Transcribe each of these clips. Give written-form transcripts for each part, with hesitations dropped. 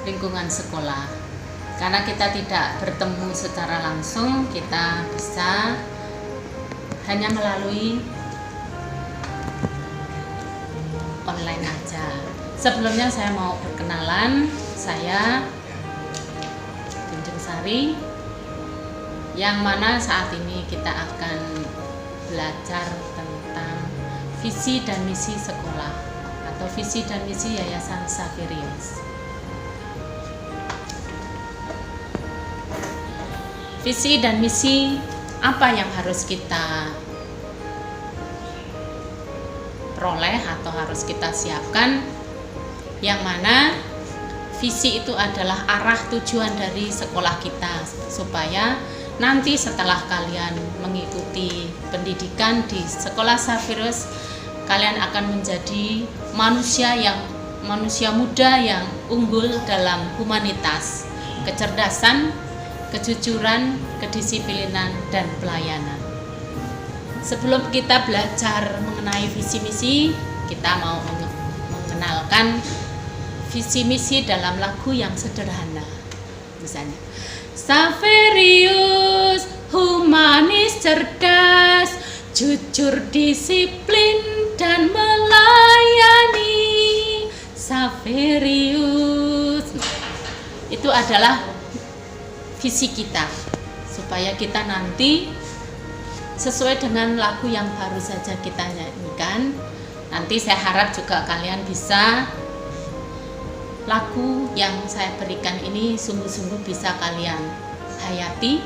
lingkungan sekolah. Karena kita tidak bertemu secara langsung, kita bisa hanya melalui online aja. Sebelumnya saya mau perkenalan, saya Junjung Sari, yang mana saat ini kita akan belajar tentang visi dan misi sekolah atau visi dan misi Yayasan Xaverius. Visi dan misi apa yang harus kita peroleh atau harus kita siapkan, yang mana visi itu adalah arah tujuan dari sekolah kita, supaya nanti setelah kalian mengikuti pendidikan di sekolah Xaverius, kalian akan menjadi manusia muda yang unggul dalam humanitas, kecerdasan, kejujuran, kedisiplinan, dan pelayanan. Sebelum kita belajar mengenai visi misi, kita mau mengenalkan visi misi dalam lagu yang sederhana. Misalnya, Xaverius, humanis, cerdas, jujur, disiplin, dan melayani. Xaverius, itu adalah visi kita, supaya kita nanti sesuai dengan lagu yang baru saja kita nyanyikan. Nanti saya harap juga kalian bisa lagu yang saya berikan ini sungguh-sungguh bisa kalian hayati.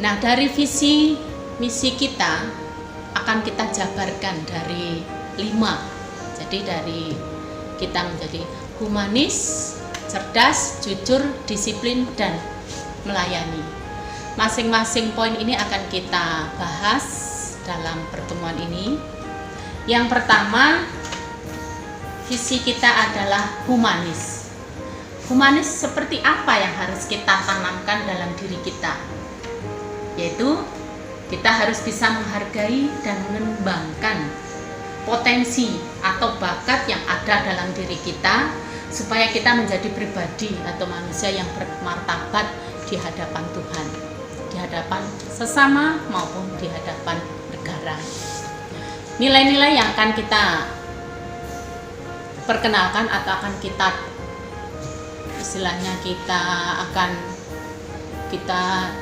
Nah, dari visi misi kita akan kita jabarkan dari 5. Jadi dari kita menjadi humanis, cerdas, jujur, disiplin, dan melayani. Masing-masing poin ini akan kita bahas dalam pertemuan ini. Yang pertama, visi kita adalah humanis. Humanis seperti apa yang harus kita tanamkan dalam diri kita? Yaitu kita harus bisa menghargai dan mengembangkan potensi atau bakat yang ada dalam diri kita, supaya kita menjadi pribadi atau manusia yang bermartabat di hadapan Tuhan, di hadapan sesama maupun di hadapan negara. Nilai-nilai yang akan kita perkenalkan atau akan kita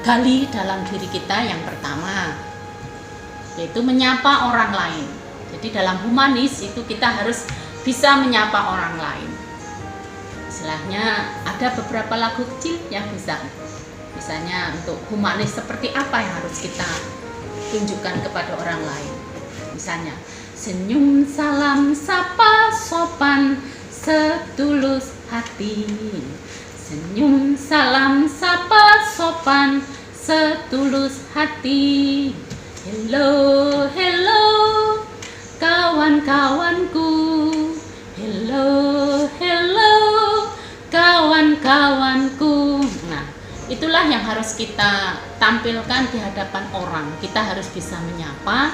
gali dalam diri kita, yang pertama yaitu menyapa orang lain. Jadi dalam humanis itu kita harus bisa menyapa orang lain. Istilahnya ada beberapa lagu kecil yang bisa, misalnya untuk humanis seperti apa yang harus kita tunjukkan kepada orang lain. Misalnya, senyum, salam, sapa, sopan, setulus hati. Senyum, salam, sapa, sopan, setulus hati. Hello, hello, kawan-kawanku. Hello, hello, kawan-kawanku. Nah, itulah yang harus kita tampilkan di hadapan orang. Kita harus bisa menyapa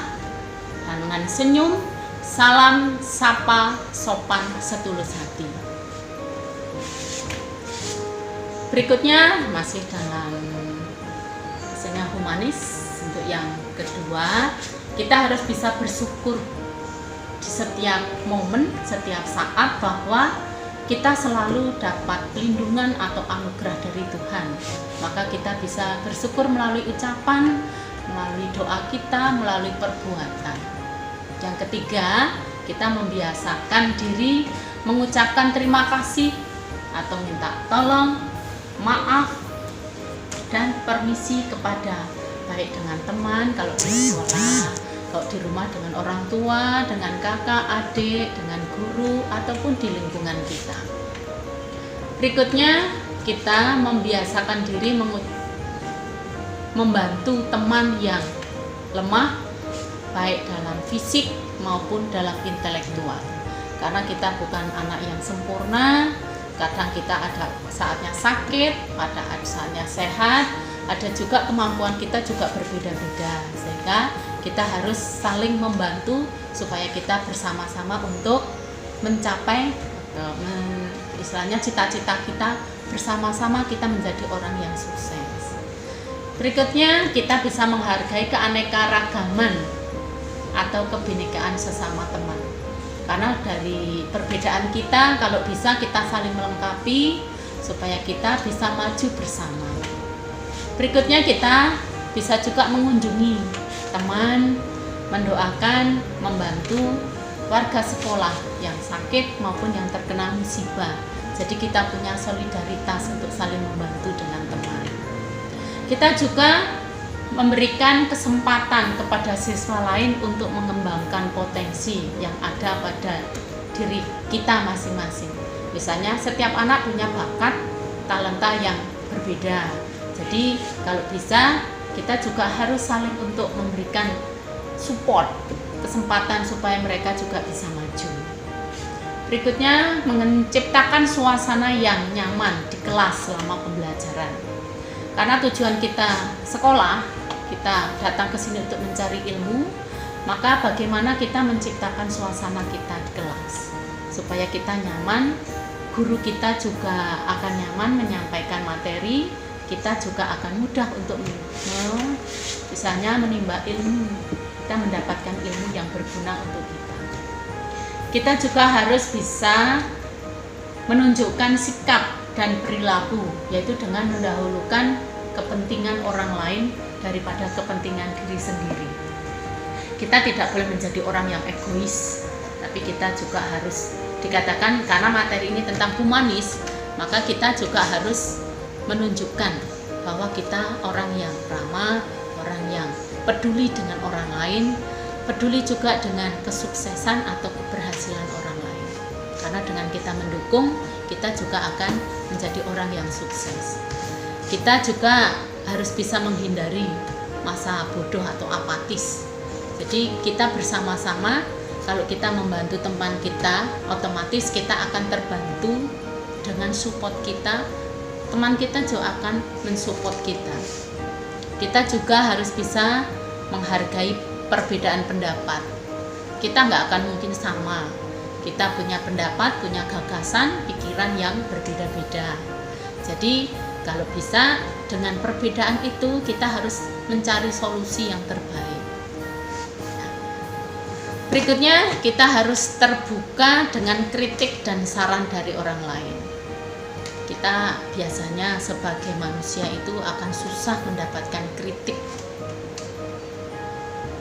dengan senyum, salam, sapa, sopan, setulus hati. Berikutnya masih dalam misalnya humanis. Untuk yang kedua, kita harus bisa bersyukur di setiap momen, setiap saat, bahwa kita selalu dapat pelindungan atau anugerah dari Tuhan. Maka kita bisa bersyukur melalui ucapan, melalui doa kita, melalui perbuatan. Yang ketiga, kita membiasakan diri mengucapkan terima kasih atau minta tolong, maaf, dan permisi kepada, baik dengan teman kalau di sekolah, kalau di rumah dengan orang tua, dengan kakak, adik, dengan guru, ataupun di lingkungan kita. Berikutnya, kita membiasakan diri membantu teman yang lemah, baik dalam fisik maupun dalam intelektual. Karena kita bukan anak yang sempurna, kadang kita ada saatnya sakit, ada saatnya sehat, ada juga kemampuan kita juga berbeda-beda, sehingga kita harus saling membantu supaya kita bersama-sama untuk mencapai istilahnya cita-cita kita bersama-sama kita menjadi orang yang sukses. Berikutnya kita bisa menghargai keanekaragaman atau kebinekaan sesama teman. Karena dari perbedaan kita, kalau bisa kita saling melengkapi supaya kita bisa maju bersama. Berikutnya kita bisa juga mengunjungi teman, mendoakan, membantu warga sekolah yang sakit maupun yang terkena musibah. Jadi kita punya solidaritas untuk saling membantu dengan teman. Kita juga memberikan kesempatan kepada siswa lain untuk mengembangkan potensi yang ada pada diri kita masing-masing. Misalnya setiap anak punya bakat, talenta yang berbeda. Jadi kalau bisa kita juga harus saling untuk memberikan support, kesempatan supaya mereka juga bisa maju. Berikutnya, menciptakan suasana yang nyaman di kelas selama pembelajaran. Karena tujuan kita sekolah, kita datang ke sini untuk mencari ilmu, maka bagaimana kita menciptakan suasana kita di kelas supaya kita nyaman, guru kita juga akan nyaman menyampaikan materi, kita juga akan mudah untuk misalnya menimba ilmu, kita mendapatkan ilmu yang berguna untuk kita. Kita juga harus bisa menunjukkan sikap dan perilaku, yaitu dengan mendahulukan kepentingan orang lain daripada kepentingan diri sendiri. Kita tidak boleh menjadi orang yang egois, tapi kita juga harus dikatakan, karena materi ini tentang humanis, maka kita juga harus menunjukkan bahwa kita orang yang ramah, orang yang peduli dengan orang lain, peduli juga dengan kesuksesan atau keberhasilan orang lain. Karena dengan kita mendukung, kita juga akan menjadi orang yang sukses. Kita juga harus bisa menghindari masa bodoh atau apatis. Jadi kita bersama-sama, kalau kita membantu teman kita, otomatis kita akan terbantu dengan support kita. Teman kita juga akan mensupport kita. Kita juga harus bisa menghargai perbedaan pendapat. Kita nggak akan mungkin sama. Kita punya pendapat, punya gagasan, pikiran yang berbeda-beda. Jadi kalau bisa dengan perbedaan itu kita harus mencari solusi yang terbaik. Berikutnya kita harus terbuka dengan kritik dan saran dari orang lain. Kita biasanya sebagai manusia itu akan susah mendapatkan kritik.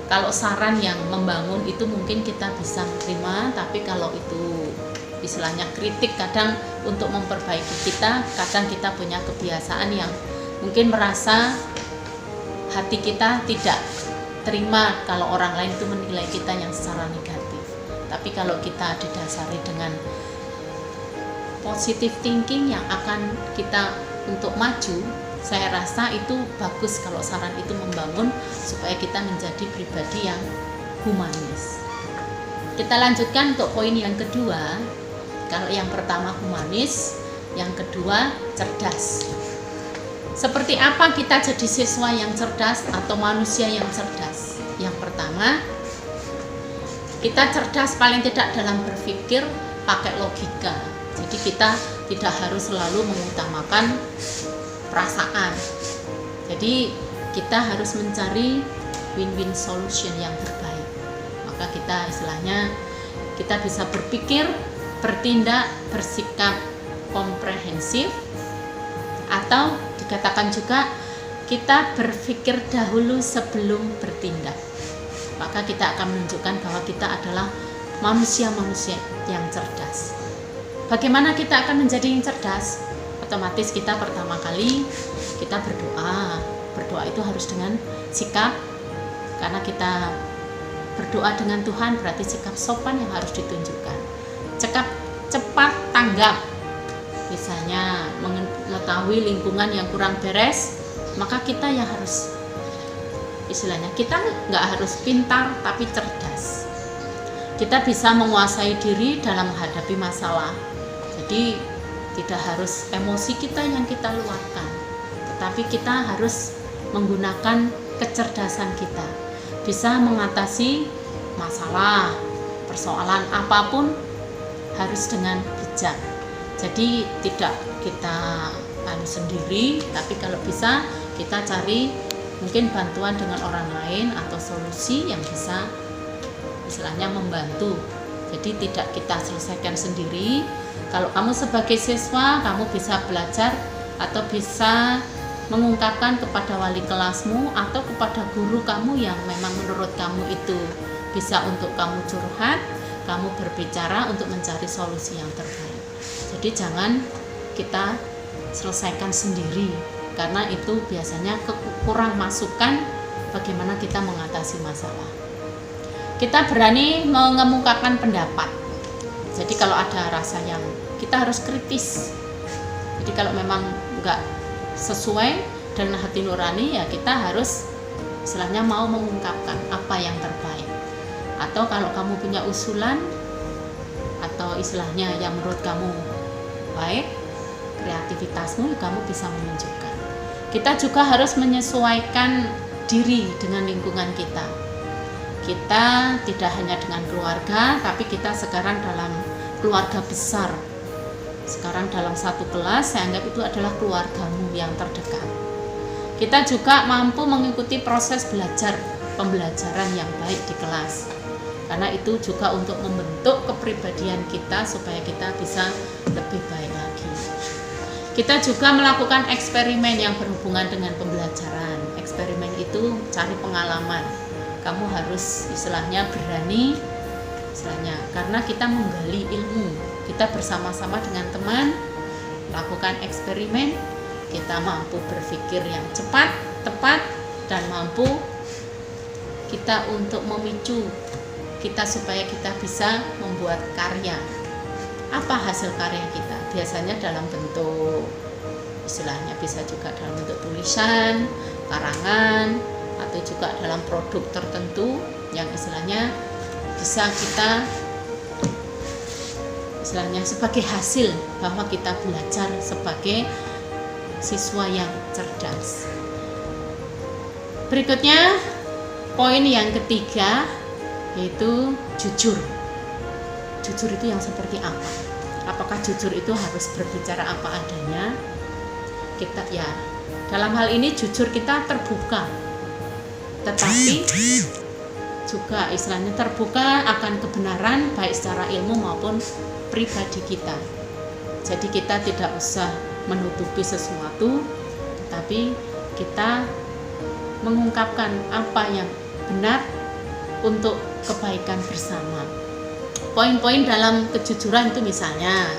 Kalau saran yang membangun itu mungkin kita bisa terima, tapi kalau itu istilahnya kritik, kadang untuk memperbaiki kita, kadang kita punya kebiasaan yang mungkin merasa hati kita tidak terima kalau orang lain itu menilai kita yang secara negatif. Tapi kalau kita didasari dengan positive thinking yang akan kita untuk maju, saya rasa itu bagus kalau saran itu membangun supaya kita menjadi pribadi yang humanis. Kita lanjutkan untuk poin yang kedua. Kalau yang pertama humanis, yang kedua cerdas. Seperti apa kita jadi siswa yang cerdas atau manusia yang cerdas? Yang pertama, kita cerdas paling tidak dalam berpikir pakai logika. Jadi kita tidak harus selalu mengutamakan perasaan. Jadi kita harus mencari win-win solution yang terbaik. Maka kita istilahnya kita bisa berpikir, bertindak, bersikap komprehensif, atau dikatakan juga kita berpikir dahulu sebelum bertindak. Maka kita akan menunjukkan bahwa kita adalah manusia-manusia yang cerdas. Bagaimana kita akan menjadi yang cerdas? Otomatis kita pertama kali kita berdoa. Berdoa itu harus dengan sikap, karena kita berdoa dengan Tuhan berarti sikap sopan yang harus ditunjukkan. Cepat tanggap. Misalnya mengetahui lingkungan yang kurang beres, maka kita yang harus istilahnya kita nggak harus pintar tapi cerdas. Kita bisa menguasai diri dalam menghadapi masalah. Jadi tidak harus emosi kita yang kita luapkan, tetapi kita harus menggunakan kecerdasan kita, bisa mengatasi masalah, persoalan apapun harus dengan bijak. Jadi tidak kita sendiri, tapi kalau bisa kita cari mungkin bantuan dengan orang lain atau solusi yang bisa istilahnya membantu. Jadi tidak kita selesaikan sendiri. Kalau kamu sebagai siswa, kamu bisa belajar atau bisa mengungkapkan kepada wali kelasmu atau kepada guru kamu yang memang menurut kamu itu bisa untuk kamu curhat, kamu berbicara untuk mencari solusi yang terbaik. Jadi jangan kita selesaikan sendiri, karena itu biasanya kurang masukan bagaimana kita mengatasi masalah. Kita berani mengemukakan pendapat. Jadi kalau ada rasa yang kita harus kritis. Jadi kalau memang nggak sesuai dengan hati nurani, ya kita harus istilahnya mau mengungkapkan apa yang terbaik. Atau kalau kamu punya usulan atau istilahnya yang menurut kamu baik, kreativitasmu kamu bisa menunjukkan. Kita juga harus menyesuaikan diri dengan lingkungan kita. Kita tidak hanya dengan keluarga, tapi kita sekarang dalam keluarga besar. Sekarang dalam satu kelas, saya anggap itu adalah keluargamu yang terdekat. Kita juga mampu mengikuti proses pembelajaran yang baik di kelas. Karena itu juga untuk membentuk kepribadian kita supaya kita bisa lebih baik lagi. Kita juga melakukan eksperimen yang berhubungan dengan pembelajaran. Eksperimen itu cari pengalaman. Kamu harus istilahnya berani, istilahnya karena kita menggali ilmu. Kita bersama-sama dengan teman lakukan eksperimen. Kita mampu berpikir yang cepat, tepat, dan mampu kita untuk memicu kita supaya kita bisa membuat karya. Apa hasil karya kita? Biasanya dalam bentuk istilahnya bisa juga dalam bentuk tulisan, karangan, atau juga dalam produk tertentu yang istilahnya bisa kita istilahnya sebagai hasil bahwa kita belajar sebagai siswa yang cerdas. Berikutnya poin yang ketiga yaitu jujur. Jujur itu yang seperti apa? Apakah jujur itu harus berbicara apa adanya? Kita ya dalam hal ini jujur kita terbuka, tetapi juga istilahnya terbuka akan kebenaran baik secara ilmu maupun pribadi kita. Jadi kita tidak usah menutupi sesuatu, tetapi kita mengungkapkan apa yang benar untuk kebaikan bersama. Poin-poin dalam kejujuran itu misalnya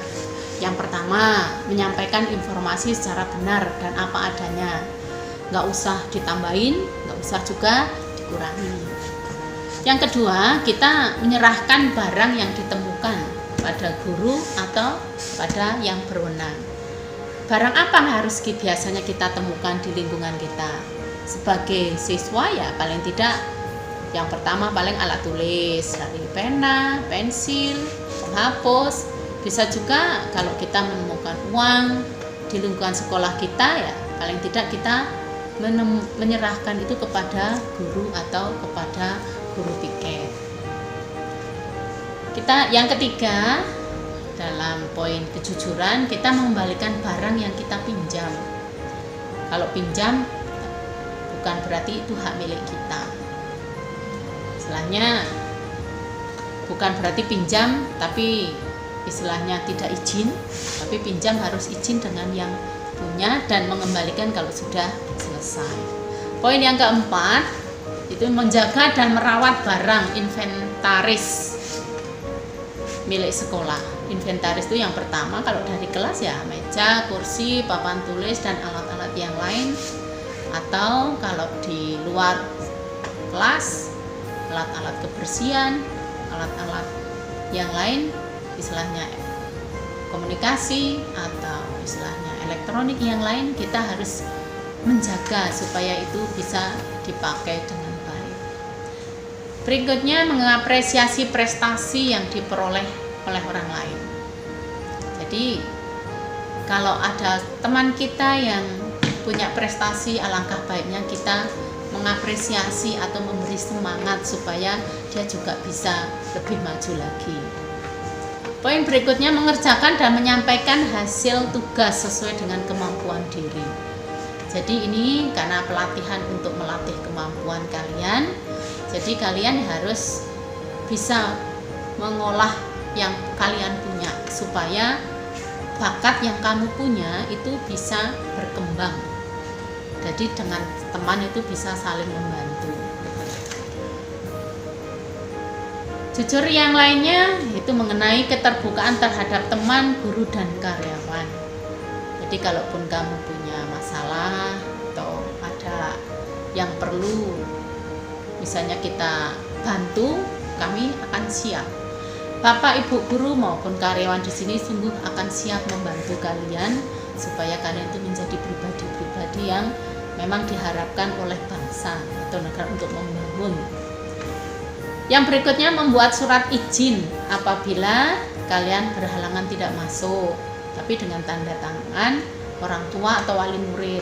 yang pertama, menyampaikan informasi secara benar dan apa adanya. Nggak usah ditambahin, nggak usah juga dikurangi. Yang kedua, kita menyerahkan barang yang ditemukan pada guru atau pada yang berwenang. Barang apa harus biasanya kita temukan di lingkungan kita? Sebagai siswa ya paling tidak yang pertama paling alat tulis, dari pena, pensil, penghapus. Bisa juga kalau kita menemukan uang di lingkungan sekolah kita ya paling tidak kita menyerahkan itu kepada guru atau kepada guru piket. Kita yang ketiga dalam poin kejujuran, kita mengembalikan barang yang kita pinjam. Kalau pinjam bukan berarti itu hak milik kita. Istilahnya bukan berarti pinjam tapi istilahnya tidak izin, tapi pinjam harus izin dengan yang punya dan mengembalikan kalau sudah selesai. Poin yang keempat itu menjaga dan merawat barang inventaris milik sekolah. Inventaris itu yang pertama kalau dari kelas ya meja, kursi, papan tulis dan alat-alat yang lain, atau kalau di luar kelas alat-alat kebersihan, alat-alat yang lain istilahnya komunikasi atau istilahnya elektronik yang lain, kita harus menjaga supaya itu bisa dipakai dengan baik. Berikutnya mengapresiasi prestasi yang diperoleh oleh orang lain. Jadi kalau ada teman kita yang punya prestasi, alangkah baiknya kita mengapresiasi atau memberi semangat supaya dia juga bisa lebih maju lagi. Poin berikutnya, mengerjakan dan menyampaikan hasil tugas sesuai dengan kemampuan diri. Jadi ini karena pelatihan untuk melatih kemampuan kalian. Jadi kalian harus bisa mengolah yang kalian punya supaya bakat yang kamu punya itu bisa berkembang. Jadi dengan teman itu bisa saling membantu. Jujur yang lainnya itu mengenai keterbukaan terhadap teman, guru, dan karyawan. Jadi kalaupun kamu punya masalah atau ada yang perlu misalnya kita bantu, kami akan siap. Bapak, Ibu guru maupun karyawan di sini sungguh akan siap membantu kalian supaya kalian itu menjadi pribadi-pribadi yang memang diharapkan oleh bangsa atau negara untuk membangun. Yang berikutnya, membuat surat izin apabila kalian berhalangan tidak masuk, tapi dengan tanda tangan orang tua atau wali murid.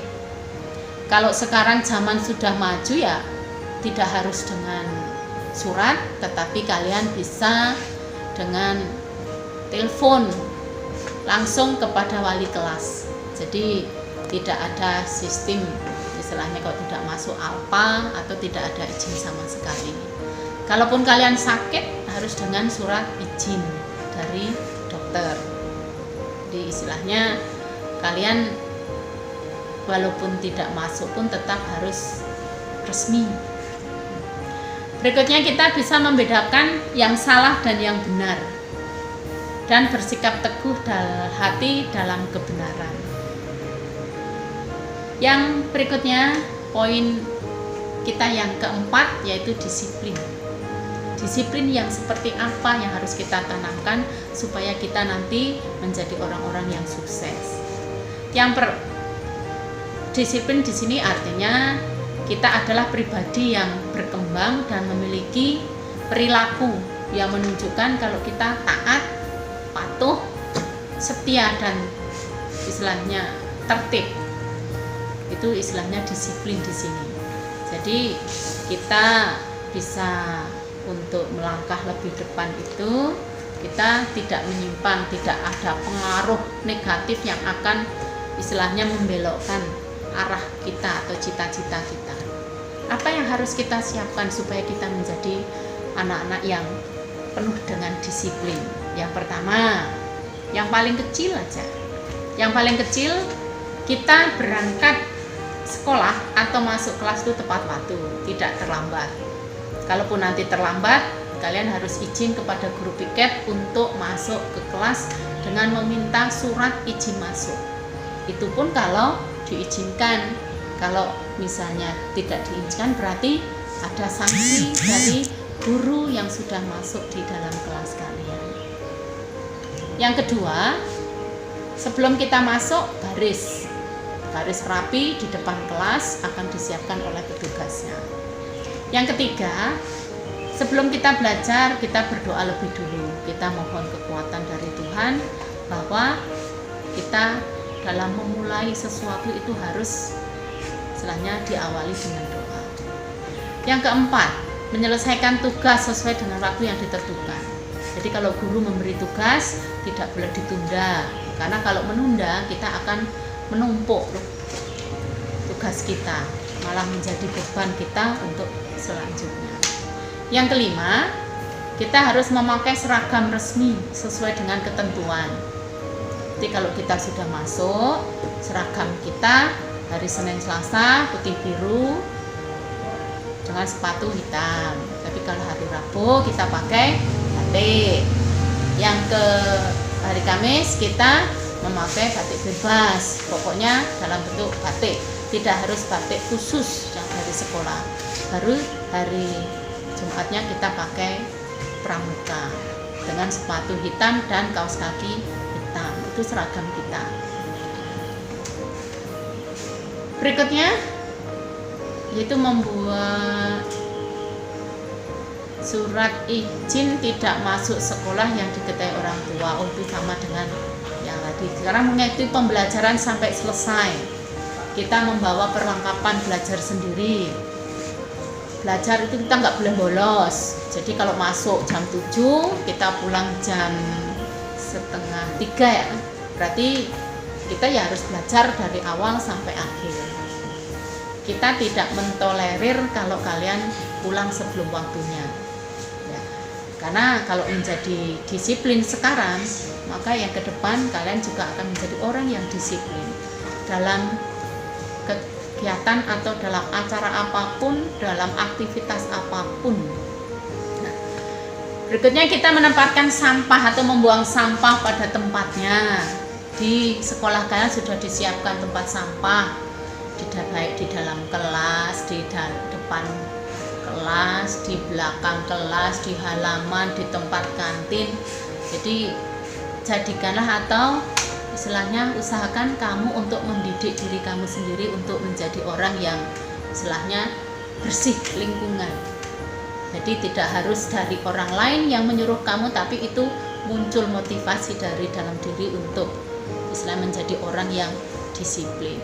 Kalau sekarang zaman sudah maju ya tidak harus dengan surat, tetapi kalian bisa dengan telepon langsung kepada wali kelas. Jadi tidak ada sistem istilahnya kalau tidak masuk alpa atau tidak ada izin sama sekali. Kalaupun kalian sakit harus dengan surat izin dari dokter. Jadi istilahnya kalian walaupun tidak masuk pun tetap harus resmi. Berikutnya, kita bisa membedakan yang salah dan yang benar dan bersikap teguh dalam hati dalam kebenaran. Yang berikutnya, poin kita yang keempat yaitu disiplin. Disiplin yang seperti apa yang harus kita tanamkan supaya kita nanti menjadi orang-orang yang sukses. Disiplin di sini artinya kita adalah pribadi yang berkembang dan memiliki perilaku yang menunjukkan kalau kita taat, patuh, setia, dan istilahnya tertib. Itu istilahnya disiplin di sini. Jadi kita bisa untuk melangkah lebih depan itu kita tidak menyimpang, tidak ada pengaruh negatif yang akan istilahnya membelokkan arah kita atau cita-cita kita. Apa yang harus kita siapkan supaya kita menjadi anak-anak yang penuh dengan disiplin? Yang pertama, yang paling kecil aja. Yang paling kecil, kita berangkat sekolah atau masuk kelas itu tepat waktu, tidak terlambat. Kalaupun nanti terlambat, kalian harus izin kepada guru piket untuk masuk ke kelas dengan meminta surat izin masuk. Itu pun kalau diizinkan. Kalau misalnya tidak diizinkan berarti ada sanksi dari guru yang sudah masuk di dalam kelas kalian. Yang kedua, sebelum kita masuk baris rapi di depan kelas akan disiapkan oleh petugasnya. Yang ketiga, sebelum kita belajar kita berdoa lebih dulu. Kita mohon kekuatan dari Tuhan bahwa kita dalam memulai sesuatu itu harus istilahnya diawali dengan doa. Yang keempat, menyelesaikan tugas sesuai dengan waktu yang ditentukan. Jadi kalau guru memberi tugas tidak boleh ditunda, karena kalau menunda kita akan menumpuk tugas kita, malah menjadi beban kita untuk selanjutnya. Yang kelima, kita harus memakai seragam resmi sesuai dengan ketentuan. Jadi kalau kita sudah masuk, seragam kita hari Senin Selasa putih biru dengan sepatu hitam. Tapi kalau hari Rabu kita pakai batik. Yang ke hari Kamis kita memakai batik bebas. Pokoknya dalam bentuk batik. Tidak harus batik khusus yang dari sekolah. Baru hari Jumatnya kita pakai pramuka dengan sepatu hitam dan kaos kaki hitam. Itu seragam kita. Berikutnya yaitu membuat surat izin tidak masuk sekolah yang diketahui orang tua. Itu sama dengan yang tadi. Sekarang mengikuti pembelajaran sampai selesai. Kita membawa perlengkapan belajar sendiri. Belajar itu kita nggak boleh bolos. Jadi kalau masuk jam 7, kita pulang jam 2:30 ya. Berarti kita ya harus belajar dari awal sampai akhir. Kita tidak mentolerir kalau kalian pulang sebelum waktunya ya. Karena kalau menjadi disiplin sekarang, maka yang ke depan kalian juga akan menjadi orang yang disiplin dalam kegiatan atau dalam acara apapun, dalam aktivitas apapun. Nah, berikutnya kita menempatkan sampah atau membuang sampah pada tempatnya. Di sekolah kalian sudah disiapkan tempat sampah, baik di dalam kelas, di depan kelas, di belakang kelas, di halaman, di tempat kantin. Jadi jadikanlah atau istilahnya usahakan kamu untuk mendidik diri kamu sendiri untuk menjadi orang yang istilahnya bersih lingkungan. Jadi tidak harus dari orang lain yang menyuruh kamu, tapi itu muncul motivasi dari dalam diri untuk istilahnya menjadi orang yang disiplin.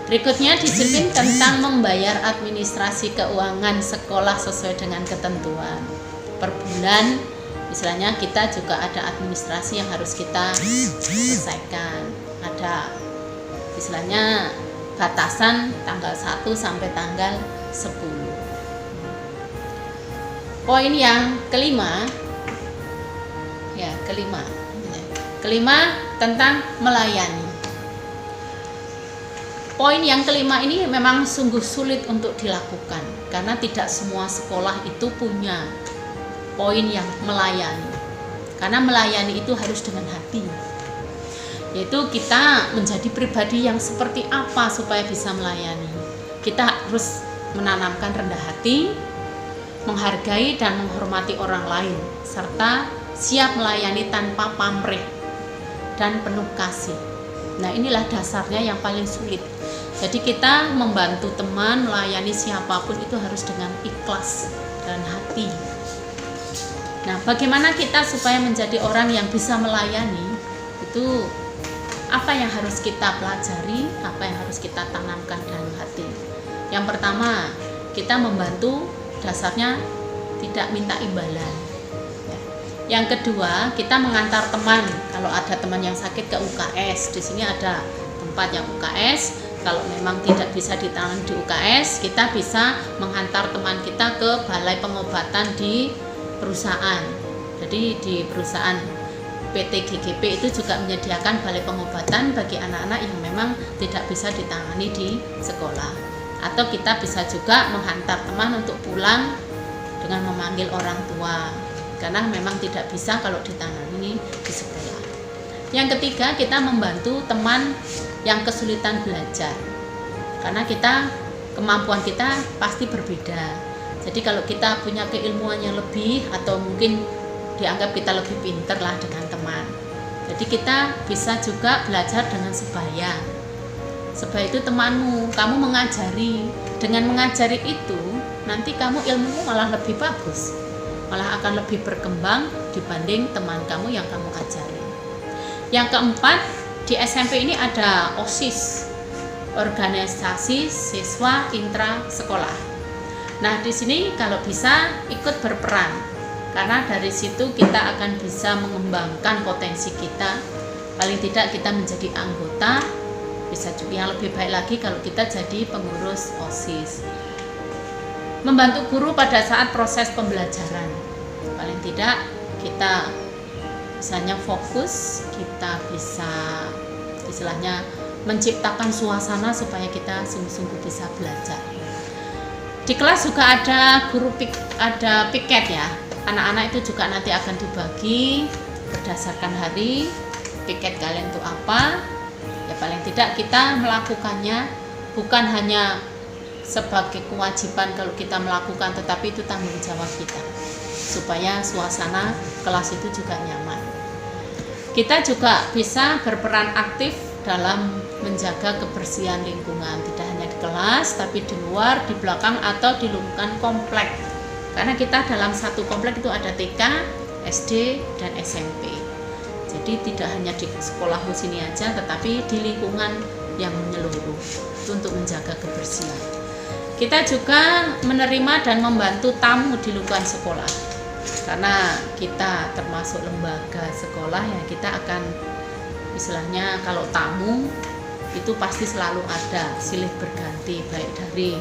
Berikutnya disiplin tentang membayar administrasi keuangan sekolah sesuai dengan ketentuan. Per bulan istilahnya kita juga ada administrasi yang harus kita selesaikan. Ada istilahnya batasan tanggal 1 sampai tanggal 10. Poin yang kelima ya, kelima tentang melayani. Poin yang kelima ini memang sungguh sulit untuk dilakukan karena tidak semua sekolah itu punya poin yang melayani. Karena melayani itu harus dengan hati. Yaitu kita menjadi pribadi yang seperti apa supaya bisa melayani. Kita harus menanamkan rendah hati, menghargai dan menghormati orang lain, serta siap melayani tanpa pamrih dan penuh kasih. Nah, inilah dasarnya yang paling sulit. Jadi kita membantu teman, melayani siapapun itu harus dengan ikhlas dan hati. Nah, bagaimana kita supaya menjadi orang yang bisa melayani? Itu apa yang harus kita pelajari, apa yang harus kita tanamkan dalam hati. Yang pertama, kita membantu dasarnya tidak minta imbalan. Yang kedua, kita mengantar teman. Kalau ada teman yang sakit ke UKS, di sini ada tempat yang UKS. Kalau memang tidak bisa ditangani di UKS, kita bisa menghantar teman kita ke balai pengobatan di perusahaan. Jadi di perusahaan PT GGP itu juga menyediakan balai pengobatan bagi anak-anak yang memang tidak bisa ditangani di sekolah. Atau kita bisa juga menghantar teman untuk pulang dengan memanggil orang tua, karena memang tidak bisa kalau ditangani di sekolah. Yang ketiga, kita membantu teman yang kesulitan belajar, karena kemampuan kita pasti berbeda. Jadi kalau kita punya keilmuan yang lebih atau mungkin dianggap kita lebih pintar lah dengan teman, jadi kita bisa juga belajar dengan sebaya. Sebaya itu temanmu, kamu mengajari. Dengan mengajari itu nanti kamu ilmumu malah lebih bagus, malah akan lebih berkembang dibanding teman kamu yang kamu ajari. Yang keempat, di SMP ini ada OSIS, organisasi siswa intra sekolah. Nah, di sini kalau bisa ikut berperan, karena dari situ kita akan bisa mengembangkan potensi kita. Paling tidak kita menjadi anggota, bisa juga yang lebih baik lagi kalau kita jadi pengurus OSIS. Membantu guru pada saat proses pembelajaran. Paling tidak kita misalnya fokus, kita bisa istilahnya menciptakan suasana supaya kita sungguh-sungguh bisa belajar. Di kelas juga ada ada piket ya. Anak-anak itu juga nanti akan dibagi berdasarkan hari. Piket kalian itu apa? Ya paling tidak kita melakukannya bukan hanya sebagai kewajiban kalau kita melakukan, tetapi itu tanggung jawab kita supaya suasana kelas itu juga nyaman. Kita juga bisa berperan aktif dalam menjaga kebersihan lingkungan, tidak hanya di kelas tapi di luar, di belakang atau di lingkungan komplek. Karena kita dalam satu komplek itu ada TK, SD, dan SMP. Jadi tidak hanya di sekolahmu sini aja, tetapi di lingkungan yang menyeluruh untuk menjaga kebersihan. Kita juga menerima dan membantu tamu di lingkungan sekolah. karena kita termasuk lembaga sekolah ya, kita akan istilahnya kalau tamu itu pasti selalu ada silih berganti, baik dari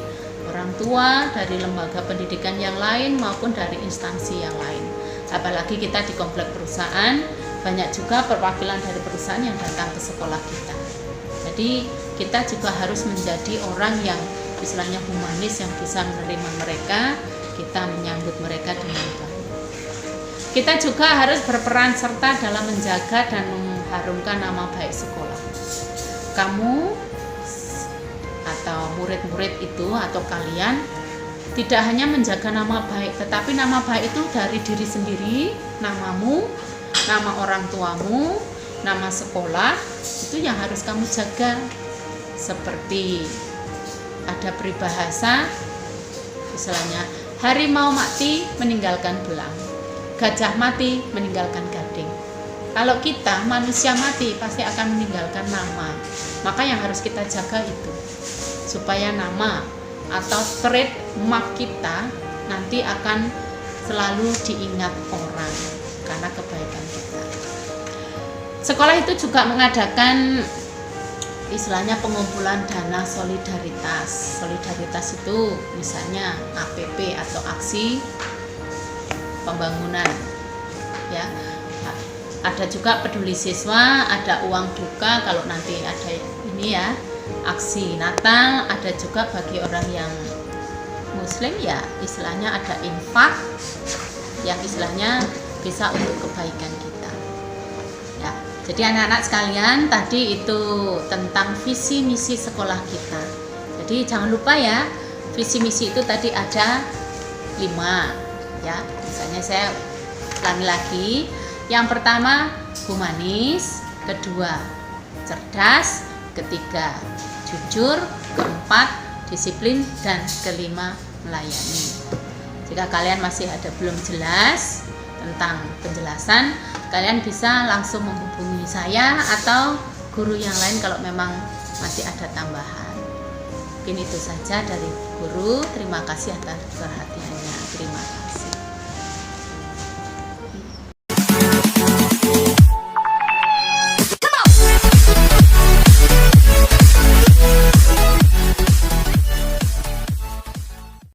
orang tua, dari lembaga pendidikan yang lain maupun dari instansi yang lain. Apalagi kita di komplek perusahaan, banyak juga perwakilan dari perusahaan yang datang ke sekolah kita. Jadi kita juga harus menjadi orang yang istilahnya humanis, yang bisa menerima mereka, kita menyambut mereka dengan baik. Kita juga harus berperan serta dalam menjaga dan mengharumkan nama baik sekolah. Kamu atau murid-murid itu atau kalian tidak hanya menjaga nama baik, tetapi nama baik itu dari diri sendiri, namamu, nama orang tuamu, nama sekolah, itu yang harus kamu jaga. Seperti ada peribahasa, istilahnya harimau mati meninggalkan belang, gajah mati meninggalkan gading. Kalau kita manusia mati pasti akan meninggalkan nama. Maka yang harus kita jaga itu, supaya nama atau trademark kita nanti akan selalu diingat orang karena kebaikan kita. Sekolah itu juga mengadakan istilahnya pengumpulan dana solidaritas. Solidaritas itu misalnya APP atau aksi pembangunan, ya. Ada juga peduli siswa, ada uang duka kalau nanti ada ini ya, aksi Natal, ada juga bagi orang yang Muslim ya, istilahnya ada infak yang istilahnya bisa untuk kebaikan kita. Ya, jadi anak-anak sekalian, tadi itu tentang visi misi sekolah kita. Jadi jangan lupa ya, visi misi itu tadi ada 5 ya. Misalnya saya ulangi lagi. Yang pertama humanis, kedua cerdas, ketiga jujur, keempat disiplin, dan kelima melayani. Jika kalian masih ada belum jelas tentang penjelasan, kalian bisa langsung menghubungi saya atau guru yang lain kalau memang masih ada tambahan. Mungkin itu saja dari guru. Terima kasih atas perhatiannya. Terima kasih.